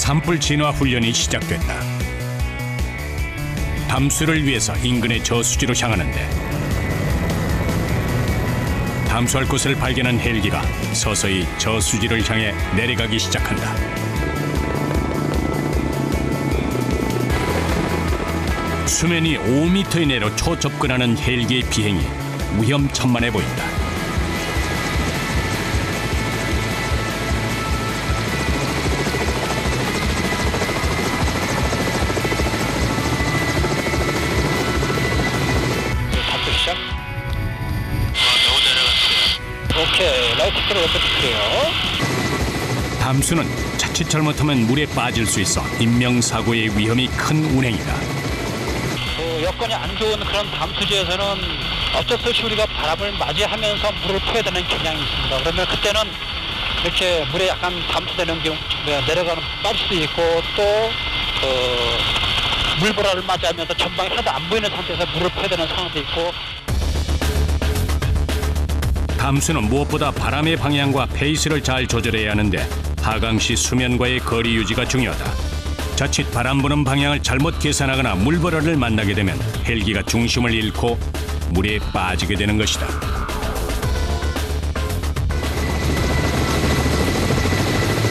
산불 진화 훈련이 시작됐다. 담수를 위해서 인근의 저수지로 향하는데 담수할 곳을 발견한 헬기가 서서히 저수지를 향해 내려가기 시작한다. 수면이 5m 이내로 초접근하는 헬기의 비행이 위험천만해 보인다. 오케이, 라이트를 엎어줄게요. 담수는 자칫 잘못하면 물에 빠질 수 있어 인명사고의 위험이 큰 운행이다. 여건이 안 좋은 그런 담수지에서는 어쩔 수 없이 우리가 바람을 맞이하면서 물을 퍼야 되는 경향이 있습니다. 그러면 그때는 이렇게 물에 약간 담수되는 경우, 내려가는 빠질 수도 있고 또 물보라를 맞이하면서 전방이 하나도 안 보이는 상태에서 물을 퍼야 되는 상황도 있고. 담수는 무엇보다 바람의 방향과 페이스를 잘 조절해야 하는데 하강 시 수면과의 거리 유지가 중요하다. 자칫 바람 부는 방향을 잘못 계산하거나 물보라를 만나게 되면 헬기가 중심을 잃고 물에 빠지게 되는 것이다.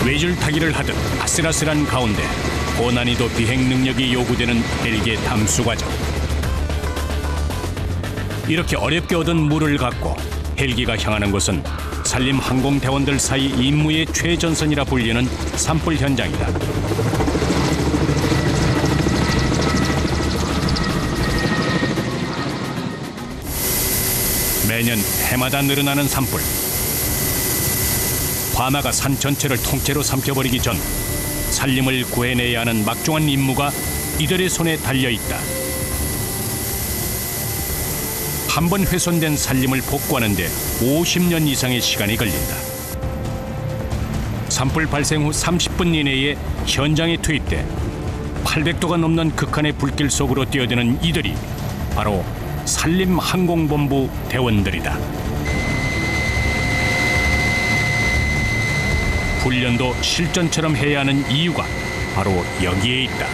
외줄타기를 하듯 아슬아슬한 가운데 고난이도 비행 능력이 요구되는 헬기의 담수 과정. 이렇게 어렵게 얻은 물을 갖고 헬기가 향하는 곳은 산림항공대원들 사이 임무의 최전선이라 불리는 산불 현장이다. 매년 해마다 늘어나는 산불. 화마가 산 전체를 통째로 삼켜버리기 전 산림을 구해내야 하는 막중한 임무가 이들의 손에 달려있다. 한 번 훼손된 산림을 복구하는 데 50년 이상의 시간이 걸린다. 산불 발생 후 30분 이내에 현장에 투입돼 800도가 넘는 극한의 불길 속으로 뛰어드는 이들이 바로 산림항공본부 대원들이다. 훈련도 실전처럼 해야 하는 이유가 바로 여기에 있다.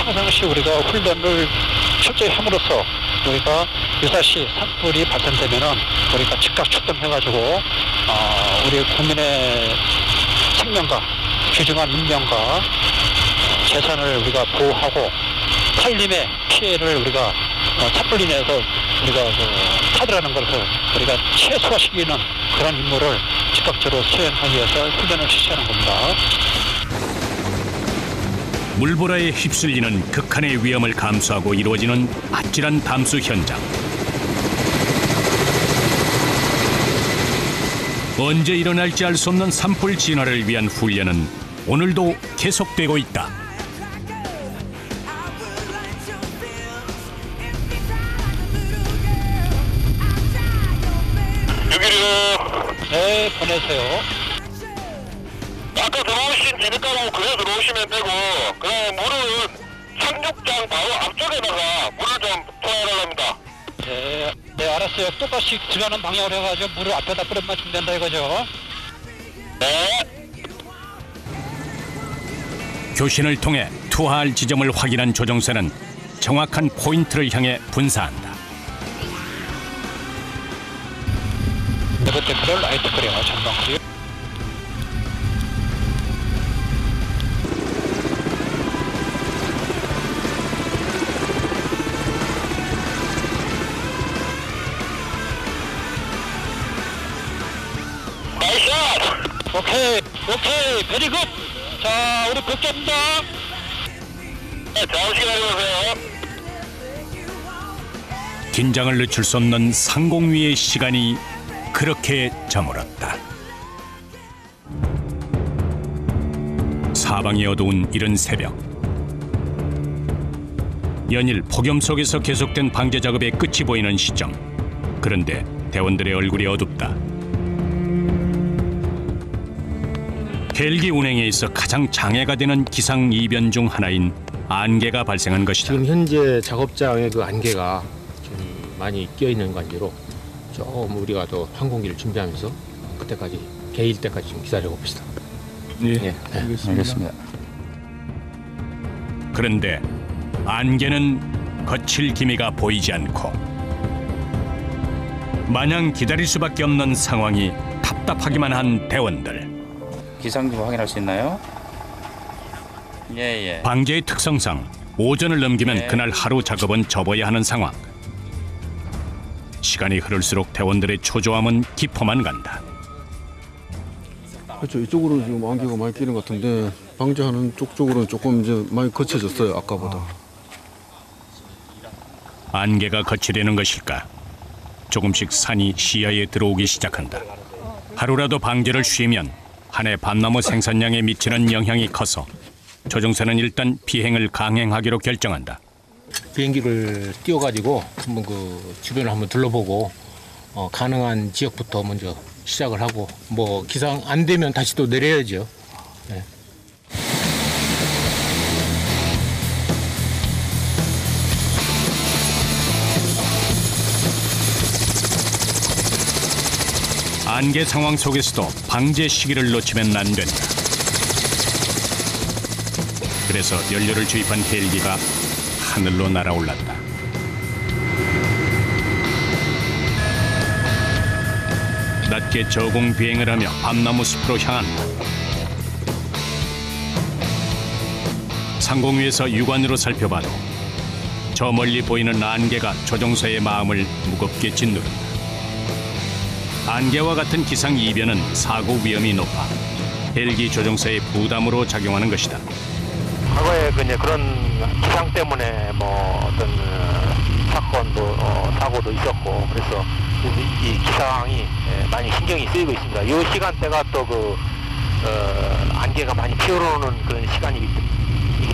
평상시 우리가 훈련을 철저히 함으로써 우리가 유사시 산불이 발생되면은 우리가 즉각 출동해가지고 우리 국민의 생명과 귀중한 인명과 재산을 우리가 보호하고 산림의 피해를 우리가 산불로 인해서 우리가 타들어가는 것을 우리가 최소화시키는 그런 임무를 즉각적으로 수행하기 위해서 훈련을 실시하는 겁니다. 물보라에 휩쓸리는 극한의 위험을 감수하고 이루어지는 아찔한 담수 현장. 언제 일어날지 알 수 없는 산불 진화를 위한 훈련은 오늘도 계속되고 있다. 네, 보내세요. 아까 들어오신 기름가루 그냥 들어오시면 되고, 그다음에 물은 착륙장 바로 앞쪽에다가 물을 좀 투하하려고 합니다. 네, 알았어요. 똑같이 들어가는 방향으로 해가지고 물을 앞에다 뿌려만 주면 된다 이거죠? 네. 교신을 통해 투하할 지점을 확인한 조종사는 정확한 포인트를 향해 분사한다. 네 번째 컬러 라이트 컬러, 전방 컬러. 오케이, 베리 굿. 자, 우리 복귀합니다. 네, 잠시 기다려주세요. 긴장을 늦출 수 없는 상공위의 시간이 그렇게 저물었다. 사방이 어두운 이른 새벽. 연일 폭염 속에서 계속된 방제 작업의 끝이 보이는 시점. 그런데 대원들의 얼굴이 어둡다. 헬기 운행에 있어 가장 장애가 되는 기상 이변 중 하나인 안개가 발생한 것이다. 지금 현재 작업장에 그 안개가 좀 많이 끼어 있는 관계로 좀 우리가 더 항공기를 준비하면서 그때까지 개일 때까지 좀 기다려 봅시다. 예, 알겠습니다. 그런데 안개는 거칠 기미가 보이지 않고 마냥 기다릴 수밖에 없는 상황이 답답하기만 한 대원들. 기상기보 확인할 수 있나요? 예. 방제의 특성상 오전을 넘기면 그날 하루 작업은 접어야 하는 상황. 시간이 흐를수록 대원들의 초조함은 깊어만 간다. 그렇죠. 이쪽으로 지금 안개가 많이 끼는 것 같은데 방제하는 쪽으로는 조금 이제 많이 거쳐졌어요. 아까보다. 안개가 거치려는 것일까? 조금씩 산이 시야에 들어오기 시작한다. 하루라도 방제를 쉬면 한 해 밤나무 생산량에 미치는 영향이 커서 조종사는 일단 비행을 강행하기로 결정한다. 비행기를 띄워가지고 한번 주변을 한번 둘러보고 가능한 지역부터 먼저 시작을 하고 뭐 기상 안 되면 다시 또 내려야죠. 네. 안개 상황 속에서도 방제 시기를 놓치면 안 된다. 그래서 연료를 주입한 헬기가 하늘로 날아올랐다. 낮게 저공 비행을 하며 밤나무 숲으로 향한다. 상공 위에서 육안으로 살펴봐도 저 멀리 보이는 안개가 조종사의 마음을 무겁게 짓누른다. 안개와 같은 기상 이변은 사고 위험이 높아 헬기 조종사의 부담으로 작용하는 것이다. 과거에 그런 기상 때문에 뭐 어떤 사건도 사고도 있었고 그래서 이 기상이 많이 신경이 쓰이고 있습니다. 이 시간대가 또 안개가 많이 피어오르는 그런 시간이기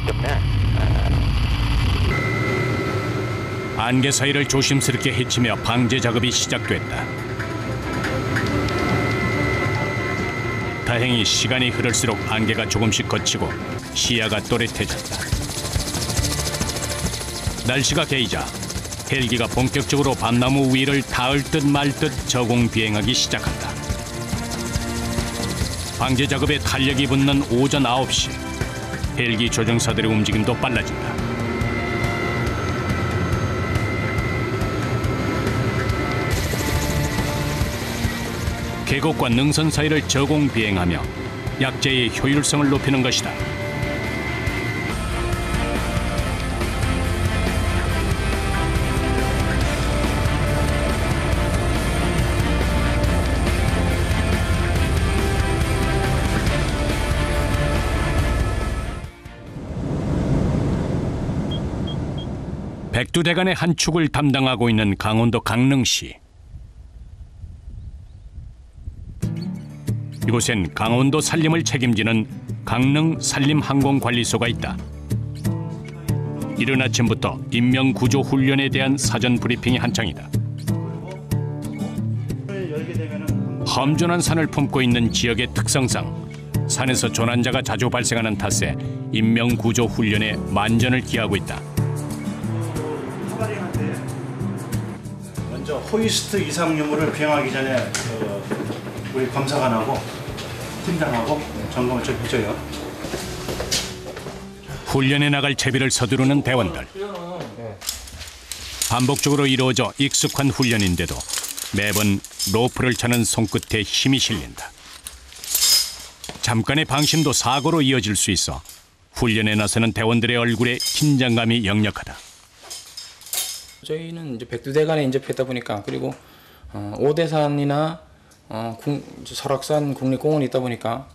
때문에 안개 사이를 조심스럽게 헤치며 방제 작업이 시작됐다. 다행히 시간이 흐를수록 안개가 조금씩 걷히고 시야가 또렷해졌다. 날씨가 개이자 헬기가 본격적으로 밤나무 위를 닿을 듯 말 듯 저공 비행하기 시작한다. 방제 작업에 탄력이 붙는 오전 9시 헬기 조종사들의 움직임도 빨라진다. 계곡과 능선 사이를 저공 비행하며 약재의 효율성을 높이는 것이다. 백두대간의 한 축을 담당하고 있는 강원도 강릉시. 이곳엔 강원도 산림을 책임지는 강릉 산림항공관리소가 있다. 이른 아침부터 인명구조 훈련에 대한 사전 브리핑이 한창이다. 험준한 산을 품고 있는 지역의 특성상 산에서 조난자가 자주 발생하는 탓에 인명구조 훈련에 만전을 기하고 있다. 먼저 호이스트 이상 유무를 비행하기 전에 우리 검사관하고 팀장하고 점검을 좀 해줘요. 훈련에 나갈 채비를 서두르는 대원들. 반복적으로 이루어져 익숙한 훈련인데도 매번 로프를 차는 손끝에 힘이 실린다. 잠깐의 방심도 사고로 이어질 수 있어 훈련에 나서는 대원들의 얼굴에 긴장감이 역력하다. 저희는 이제 백두대간에 인접했다 보니까 그리고 오대산이나 설악산 국립공원이 있다 보니까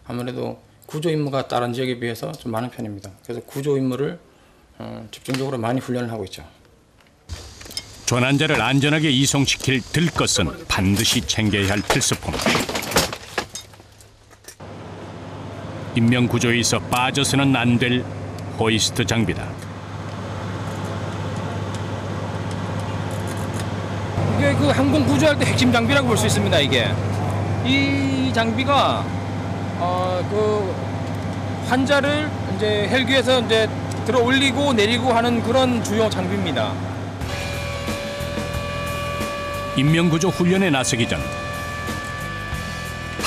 아무래도 구조 임무가 다른 지역에 비해서 좀 많은 편입니다. 그래서 구조 임무를 집중적으로 많이 훈련을 하고 있죠. 조난자를 안전하게 이송시킬 들것은 반드시 챙겨야 할 필수품. 인명구조에 있어 빠져서는 안 될 호이스트 장비다. 이게 그 항공 구조할 때 핵심 장비라고 볼 수 있습니다. 이 장비가 그 환자를 이제 헬기에서 이제 들어 올리고 내리고 하는 그런 주요 장비입니다. 인명구조 훈련에 나서기 전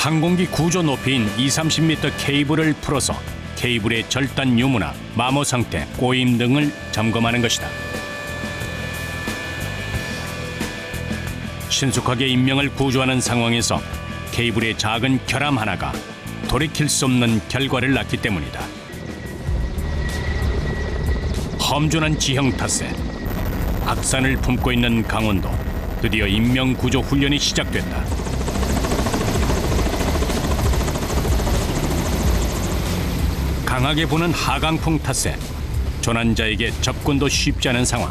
항공기 구조 높이인 20-30m 케이블을 풀어서 케이블의 절단 유무나 마모 상태, 꼬임 등을 점검하는 것이다. 신속하게 인명을 구조하는 상황에서 케이블의 작은 결함 하나가 돌이킬 수 없는 결과를 낳기 때문이다. 험준한 지형 탓에 악산을 품고 있는 강원도, 드디어 인명구조 훈련이 시작됐다. 강하게 부는 하강풍 탓에 조난자에게 접근도 쉽지 않은 상황.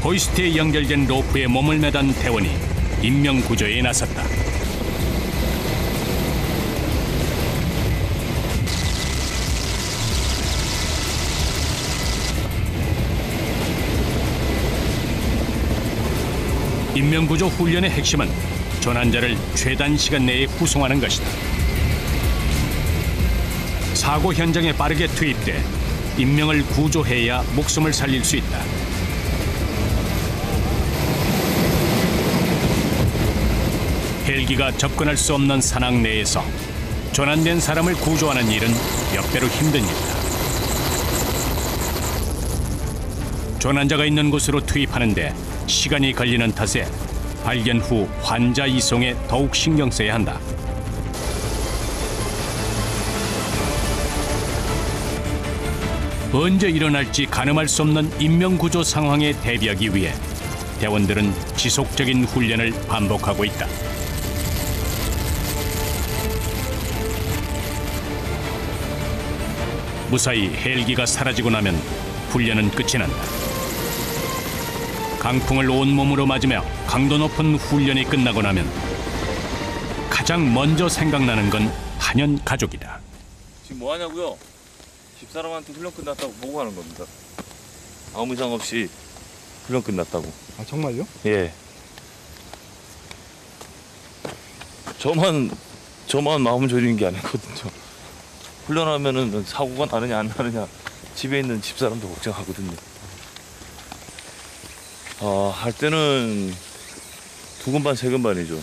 호이스트에 연결된 로프에 몸을 매단 대원이 인명구조에 나섰다. 인명구조 훈련의 핵심은 조난자를 최단 시간 내에 후송하는 것이다. 사고 현장에 빠르게 투입돼 인명을 구조해야 목숨을 살릴 수 있다. 헬기가 접근할 수 없는 산악 내에서 조난된 사람을 구조하는 일은 몇 배로 힘든 일이다. 조난자가 있는 곳으로 투입하는데 시간이 걸리는 탓에 발견 후 환자 이송에 더욱 신경 써야 한다. 언제 일어날지 가늠할 수 없는 인명구조 상황에 대비하기 위해 대원들은 지속적인 훈련을 반복하고 있다. 무사히 헬기가 사라지고 나면 훈련은 끝이 난다. 강풍을 온몸으로 맞으며 강도 높은 훈련이 끝나고 나면 가장 먼저 생각나는 건 단연 가족이다. 지금 뭐 하냐고요? 집사람한테 훈련 끝났다고 보고하는 겁니다. 아무 이상 없이 훈련 끝났다고. 아, 정말요? 예. 저만 마음 졸이는 게 아니거든요. 훈련하면은 사고가 나느냐 안 나느냐 집에 있는 집사람도 걱정하거든요. 할 때는 두근반 세근반이죠.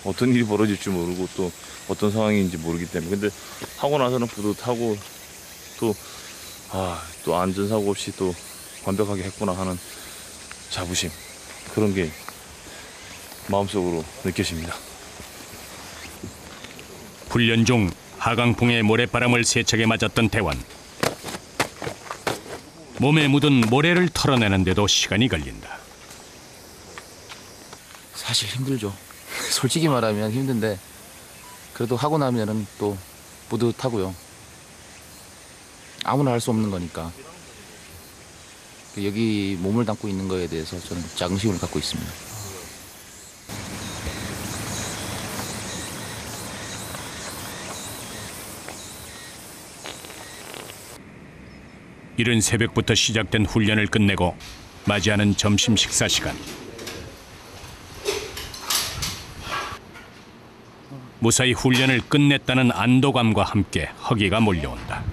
어떤 일이 벌어질지 모르고 또 어떤 상황인지 모르기 때문에. 근데 하고 나서는 뿌듯하고 또 안전사고 없이 또 완벽하게 했구나 하는 자부심, 그런 게 마음속으로 느껴집니다. 훈련 중 하강풍의 모래바람을 세차게 맞았던 대원. 몸에 묻은 모래를 털어내는데도 시간이 걸린다. 사실 힘들죠. 솔직히 말하면 힘든데 그래도 하고 나면은 또 뿌듯하고요. 아무나 할 수 없는 거니까. 여기 몸을 담고 있는 거에 대해서 저는 자긍심을 갖고 있습니다. 이른 새벽부터 시작된 훈련을 끝내고 맞이하는 점심 식사 시간. 무사히 훈련을 끝냈다는 안도감과 함께 허기가 몰려온다.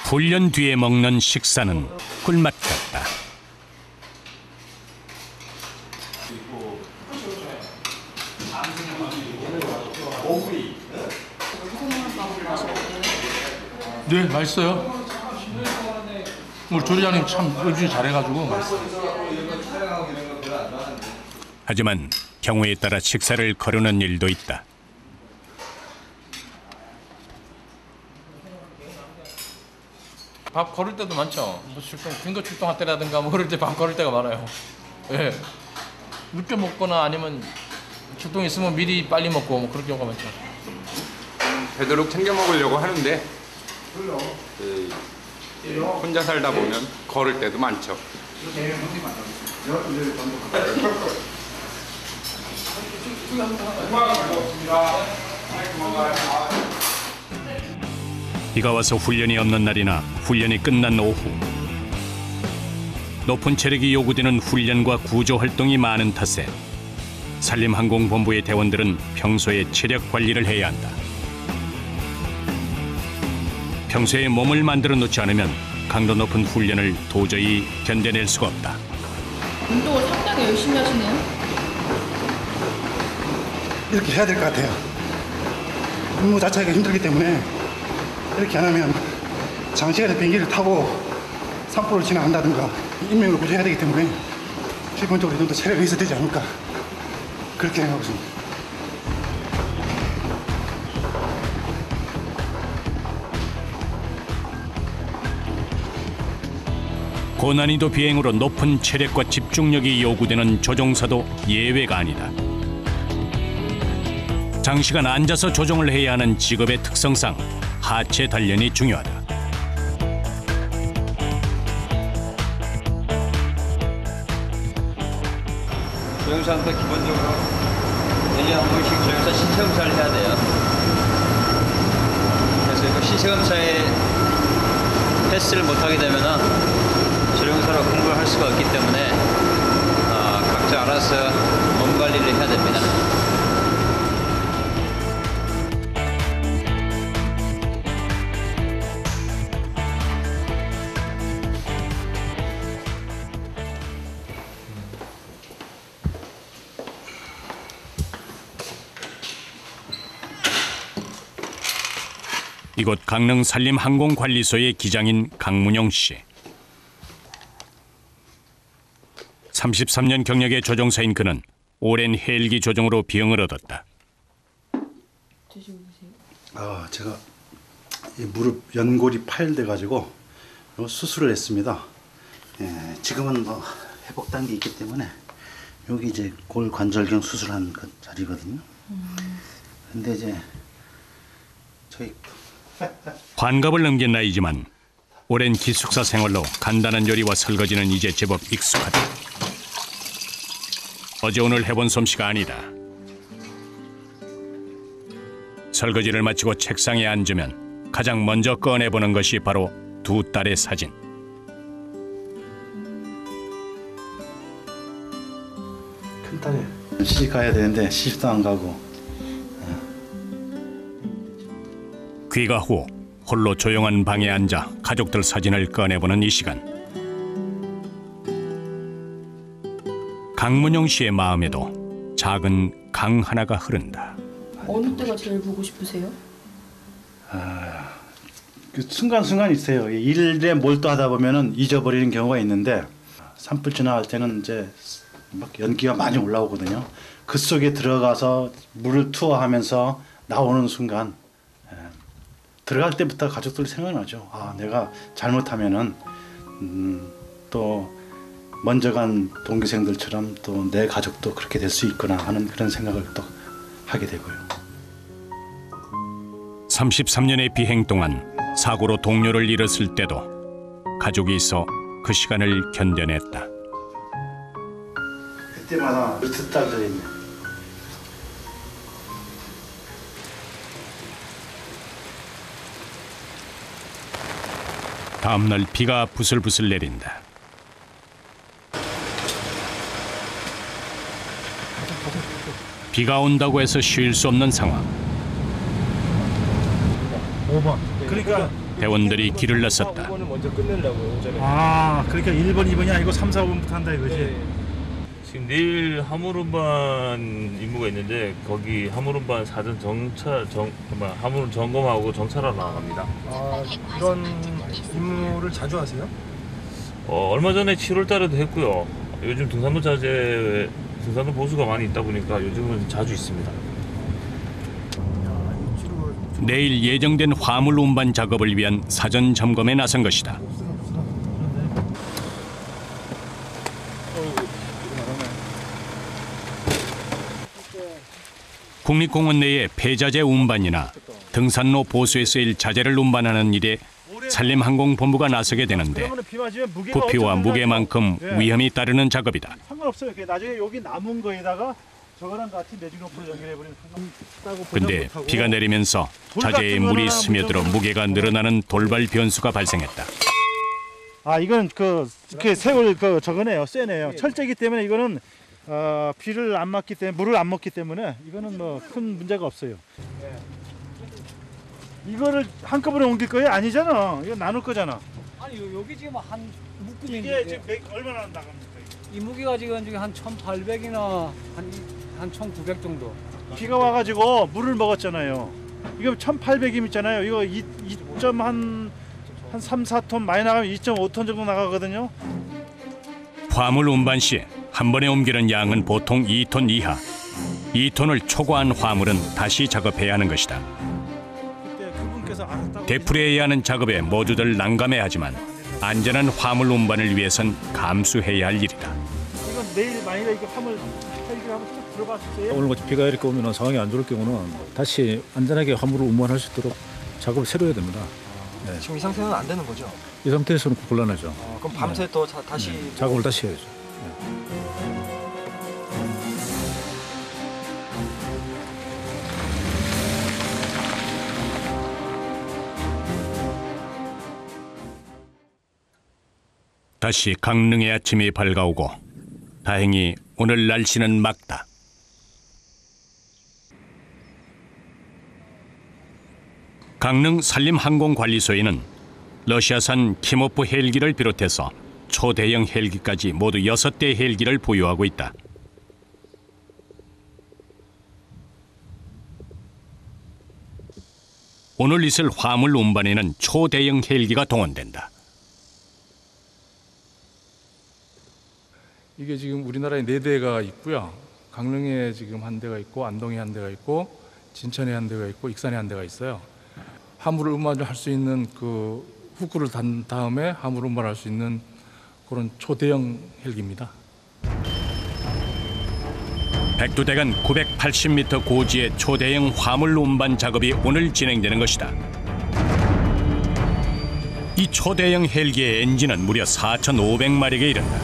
훈련 뒤에 먹는 식사는 꿀맛 같다. 네, 맛있어요. 우리 조리장님 참 요즘 잘해가지고 맛있어요. 하지만 경우에 따라 식사를 거르는 일도 있다. 밥 거를 때도 많죠. 뭐 근거 출동할 때라든가 뭐 그럴 때 밥 거를 때가 많아요. 예. 늦게 먹거나 아니면 출동 있으면 미리 빨리 먹고 뭐 그런 경우가 많죠. 되도록 챙겨 먹으려고 하는데 혼자 살다 보면 걸을 때도 많죠. 비가 와서 훈련이 없는 날이나 훈련이 끝난 오후. 높은 체력이 요구되는 훈련과 구조 활동이 많은 탓에 산림항공본부의 대원들은 평소에 체력 관리를 해야 한다. 평소에 몸을 만들어 놓지 않으면 강도 높은 훈련을 도저히 견뎌낼 수가 없다. 운동을 상당히 열심히 하시네요. 이렇게 해야 될 것 같아요. 근무 자체가 힘들기 때문에 이렇게 안 하면 장시간의 비행기를 타고 산불을 지나간다든가 인명을 구조해야 되기 때문에 기본적으로 이 정도 체력이 있어야 되지 않을까 그렇게 생각하고 있습니다. 고난이도 비행으로 높은 체력과 집중력이 요구되는 조종사도 예외가 아니다. 장시간 앉아서 조종을 해야 하는 직업의 특성상 하체 단련이 중요하다. 조종사한테 기본적으로 1년에 한 번씩 조종사 신체검사를 해야 돼요. 그래서 이거 신체검사에 패스를 못하게 되면은 조종사로 공부를 할 수가 없기 때문에 각자 알아서 몸 관리를 해야 됩니다. 이곳 강릉 산림항공관리소의 기장인 강문용 씨. 33년 경력의 조종사인 그는 오랜 헬기 조종으로 비용을 얻었다. 제가 이 무릎 연골이 파열돼 가지고 수술을 했습니다. 지금은 뭐 회복 단계 있기 때문에 여기 이제 골관절경 수술한 그 자리거든요. 근데 이제 저희 환갑을 넘긴 나이지만 오랜 기숙사 생활로 간단한 요리와 설거지는 이제 제법 익숙하다. 어제 오늘 해본 솜씨가 아니다. 설거지를 마치고 책상에 앉으면 가장 먼저 꺼내보는 것이 바로 두 딸의 사진. 큰딸이 시집 가야 되는데 시집도 안 가고. 귀가 후 홀로 조용한 방에 앉아 가족들 사진을 꺼내보는 이 시간. 강문용 씨의 마음에도 작은 강 하나가 흐른다. 어느 때가 제일 보고 싶으세요? 그 순간순간 있어요. 일에 몰두하다 보면은 잊어버리는 경우가 있는데 산불 지나갈 때는 이제 막 연기가 많이 올라오거든요. 그 속에 들어가서 물을 투하하면서 나오는 순간 들어갈 때부터 가족들 생각나죠. 내가 잘못하면은 또 먼저 간 동기생들처럼 또 내 가족도 그렇게 될 수 있구나 하는 그런 생각을 또 하게 되고요. 33년의 비행 동안 사고로 동료를 잃었을 때도 가족이 있어 그 시간을 견뎌냈다. 그때마다 밑에 딸들이 있네. 다음날 비가 부슬부슬 내린다. 비가 온다고 해서 쉴 수 없는 상황. 5번. 그러니까 대원들이 길을 나섰다. 5번을 먼저 끝내려고요. 그러니까 1번, 2번이 아니고 3, 4번부터 한다 이거지. 네. 지금 내일 화물운반 임무가 있는데 거기 화물운반 사전 화물 점검하고 정찰하러 나갑니다. 이런 임무를 자주 하세요? 얼마 전에 7월 달에도 했고요. 요즘 등산로 보수가 많이 있다 보니까 요즘은 자주 있습니다. 내일 예정된 화물 운반 작업을 위한 사전 점검에 나선 것이다. 국립공원 내의 폐자재 운반이나 등산로 보수에 쓰일 자재를 운반하는 일에 산림항공본부가 나서게 되는데 부피와 무게만큼 위험이 따르는 작업이다. 상관없어요. 나중에 여기 남은 거에다가 저거랑 같이 매직로프로 연결해버리면 근데 비가 내리면서 자재에 물이 스며들어 무게가 늘어나는 돌발 변수가 발생했다. 이건 그 세월 저거네요. 쇠네요. 철제기 때문에 이거는 비를 안 맞기 때문에 물을 안 먹기 때문에 이거는 뭐 큰 문제가 없어요. 이거를 한꺼번에 옮길 거예요? 아니잖아. 이거 나눌 거잖아. 아니 여기 지금 한 묶음인데 이게 지금 얼마나 나갑니까? 이 무게가 지금 한 1,800이나 한 1,900 정도. 비가 와가지고 물을 먹었잖아요. 이거 1,800임 있잖아요. 이거 2.3, 4톤 많이 나가면 2.5톤 정도 나가거든요. 화물 운반 시 한 번에 옮기는 양은 보통 2톤 이하. 2톤을 초과한 화물은 다시 작업해야 하는 것이다. 되풀이해야 하는 작업에 모두들 난감해하지만 안전한 화물 운반을 위해선 감수해야 할 일이다. 이건 내일 만약에 이거 화물 헬기를 한번 쭉 들어봤어요? 오늘같이 비가 이렇게 오면 상황이 안 좋을 경우는 다시 안전하게 화물을 운반할 수 있도록 작업을 새로 해야 됩니다. 네. 지금 이 상태는 안 되는 거죠? 이 상태에서는 곤란하죠. 그럼 밤새 또 다시 작업을 다시 해야죠. 다시 강릉의 아침이 밝아오고 다행히 오늘 날씨는 맑다. 강릉 산림항공관리소에는 러시아산 키모프 헬기를 비롯해서 초대형 헬기까지 모두 6대 헬기를 보유하고 있다. 오늘 있을 화물 운반에는 초대형 헬기가 동원된다. 이게 지금 우리나라에 4대가 있고요. 강릉에 지금 한 대가 있고 안동에 한 대가 있고 진천에 한 대가 있고 익산에 한 대가 있어요. 화물을 운반을 할 수 있는 그 후크를 단 다음에 화물 운반할 수 있는 그런 초대형 헬기입니다. 백두대간 980m 고지의 초대형 화물 운반 작업이 오늘 진행되는 것이다. 이 초대형 헬기의 엔진은 무려 4,500마력에 이른다.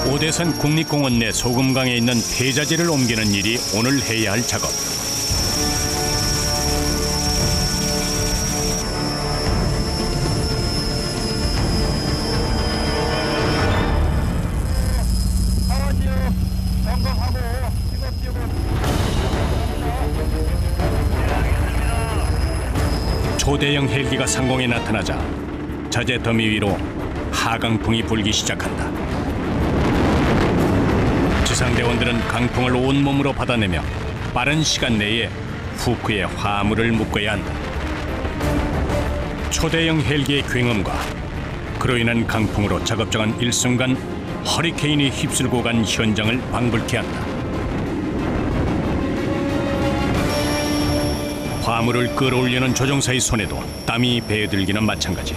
오대산 국립공원 내 소금강에 있는 폐자재를 옮기는 일이 오늘 해야 할 작업. 초대형 헬기가 상공에 나타나자 자재 더미 위로 하강풍이 불기 시작한다. 지상대원들은 강풍을 온몸으로 받아내며 빠른 시간 내에 후크에 화물을 묶어야 한다. 초대형 헬기의 굉음과 그로 인한 강풍으로 작업장은 일순간 허리케인이 휩쓸고 간 현장을 방불케 한다. 화물을 끌어올리는 조종사의 손에도 땀이 배어들기는 마찬가지.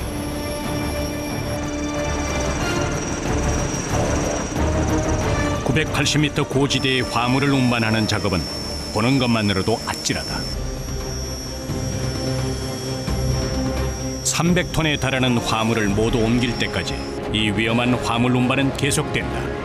(980m) 고지대의 화물을 운반하는 작업은 보는 것만으로도 아찔하다. 300톤에 달하는 화물을 모두 옮길 때까지 이 위험한 화물 운반은 계속된다.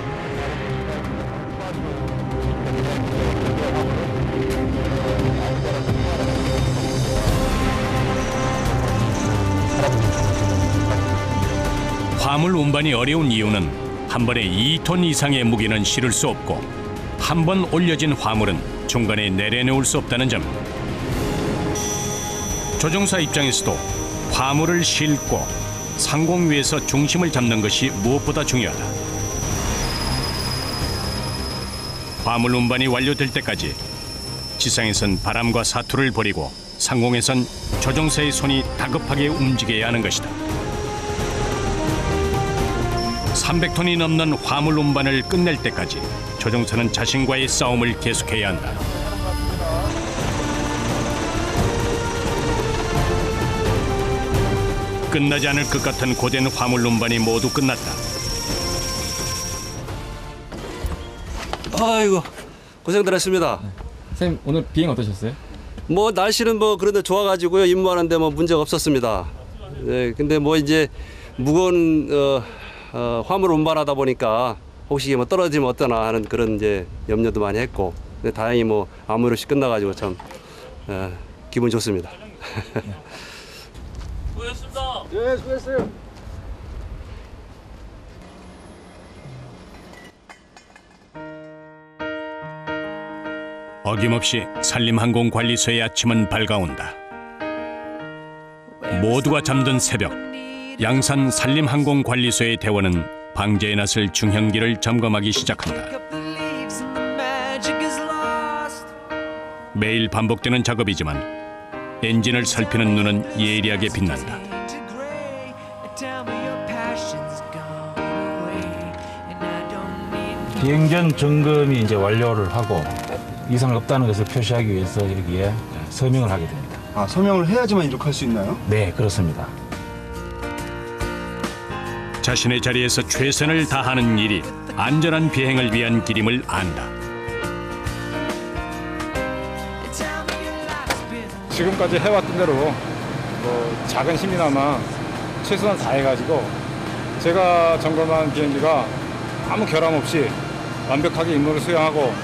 화물 운반이 어려운 이유는 한 번에 2톤 이상의 무게는 실을 수 없고 한 번 올려진 화물은 중간에 내려놓을 수 없다는 점. 조종사 입장에서도 화물을 싣고 상공 위에서 중심을 잡는 것이 무엇보다 중요하다. 화물 운반이 완료될 때까지 지상에선 바람과 사투를 벌이고 상공에선 조종사의 손이 다급하게 움직여야 하는 것이다. 300톤이 넘는 화물 운반을 끝낼 때까지 조종사는 자신과의 싸움을 계속해야 한다. 끝나지 않을 것 같은 고된 화물 운반이 모두 끝났다. 아이고 고생들 했습니다. 선생님 오늘 비행 어떠셨어요? 뭐 날씨는 뭐 그런데 좋아가지고요 임무하는데 뭐 문제가 없었습니다. 네, 근데 뭐 이제 무거운 화물 운반하다 보니까 혹시 뭐 떨어지면 어떠나 하는 그런 이제 염려도 많이 했고, 근데 다행히 뭐 아무 일 없이 끝나가지고 참 기분 좋습니다. 수고했습니다. 네, 수고했어요. 어김없이 산림항공관리소의 아침은 밝아온다. 모두가 잠든 새벽, 양산 산림항공관리소의 대원은 방제에 나설 중형기를 점검하기 시작한다. 매일 반복되는 작업이지만 엔진을 살피는 눈은 예리하게 빛난다. 비행 전 점검이 이제 완료를 하고 이상 없다는 것을 표시하기 위해서 여기에 서명을 하게 됩니다. 아, 서명을 해야지만 이렇게 할 수 있나요? 네, 그렇습니다. 자신의 자리에서 최선을 다하는 일이 안전한 비행을 위한 길임을 안다. 지금까지 해왔던 대로 뭐 작은 힘이나마 최선을 다해가지고 제가 점검한 비행기가 아무 결함 없이 완벽하게 임무를 수행하고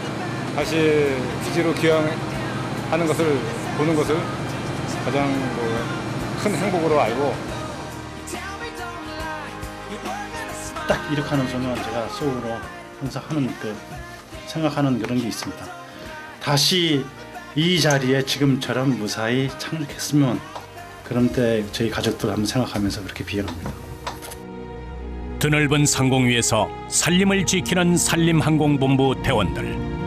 다시 기지로 귀향하는 것을 보는 것을 가장 큰 행복으로 알고, 딱 이렇게 하는 순간 제가 속으로 항상 생각하는 그런 게 있습니다. 다시 이 자리에 지금처럼 무사히 착륙했으면, 그런 때 저희 가족들 한번 생각하면서 그렇게 비행합니다. 드넓은 상공 위에서 산림을 지키는 산림항공본부 대원들.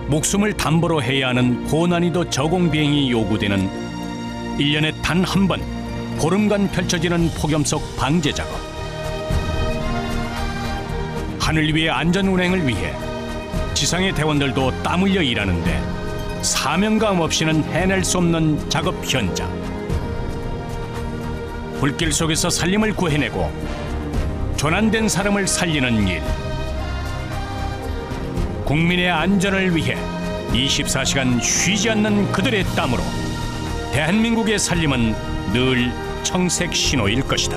목숨을 담보로 해야 하는 고난이도 저공 비행이 요구되는 1년에 단 한 번 보름간 펼쳐지는 폭염 속 방제 작업. 하늘 위의 안전 운행을 위해 지상의 대원들도 땀 흘려 일하는데 사명감 없이는 해낼 수 없는 작업 현장. 불길 속에서 살림을 구해내고 조난된 사람을 살리는 일. 국민의 안전을 위해 24시간 쉬지 않는 그들의 땀으로 대한민국의 살림은 늘 청색 신호일 것이다.